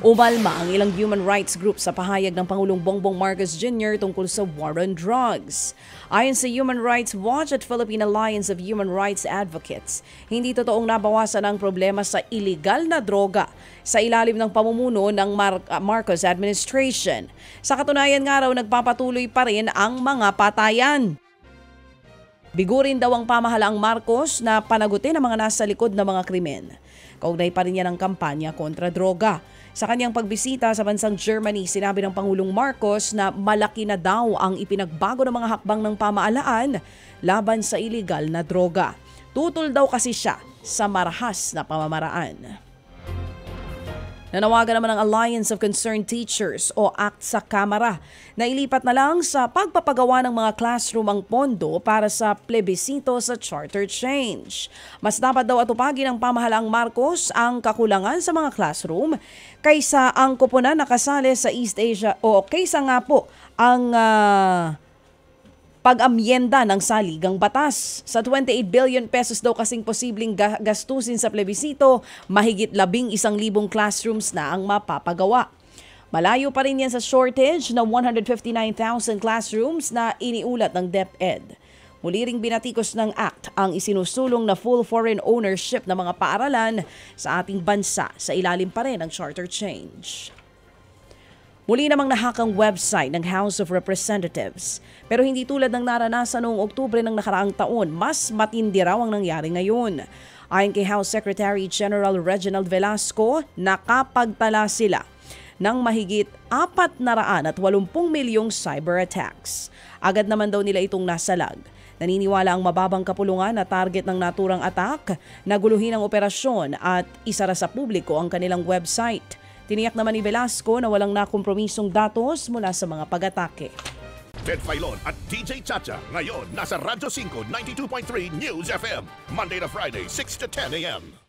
Umalma ang ilang human rights group sa pahayag ng Pangulong Bongbong Marcos Jr. tungkol sa war on drugs. Ayon sa Human Rights Watch at Philippine Alliance of Human Rights Advocates, hindi totoong nabawasan ang problema sa iligal na droga sa ilalim ng pamumuno ng Marcos administration. Sa katunayan nga raw, nagpapatuloy pa rin ang mga patayan. Bigurin daw ang pamahalaang Marcos na panagutin ang mga nasa likod ng mga krimen. Kaugnay pa rin yan ang kampanya kontra droga. Sa kanyang pagbisita sa bansang Germany, sinabi ng Pangulong Marcos na malaki na daw ang ipinagbago ng mga hakbang ng pamahalaan laban sa iligal na droga. Tutol daw kasi siya sa marahas na pamamaraan. Nanawagan naman ang Alliance of Concerned Teachers o ACT sa Kamara na ilipat na lang sa pagpapagawa ng mga classroom ang pondo para sa plebisito sa charter change. Mas dapat daw atupagin ng pamahalaang Marcos ang kakulangan sa mga classroom kaysa ang koponan na kasali sa East Asia o kaysa nga po ang pag-amyenda ng saligang batas. Sa 28 billion pesos daw kasing posibleng gastusin sa plebisito, mahigit 11,000 classrooms na ang mapapagawa. Malayo pa rin yan sa shortage na 159,000 classrooms na iniulat ng DepEd. Muli ring binatikos ng ACT ang isinusulong na full foreign ownership ng mga paaralan sa ating bansa sa ilalim pa rin ng charter change. Muli namang nahakang website ng House of Representatives. Pero hindi tulad ng naranasan noong Oktubre ng nakaraang taon, mas matindi raw ang nangyari ngayon. Ayon kay House Secretary General Reginald Velasco, nakapagtala sila ng mahigit 480 milyong cyber attacks. Agad naman daw nila itong nasalag. Naniniwala ang mababang kapulungan na target ng naturang attack na guluhin ang operasyon at isara sa publiko ang kanilang website. Tiniyak naman ni Velasco na walang nakompromisong datos mula sa mga pag-atake. Ted Filon at DJ Chacha ngayon nasa Radyo 5 92.3 News FM Monday to Friday 6 to 10 a.m.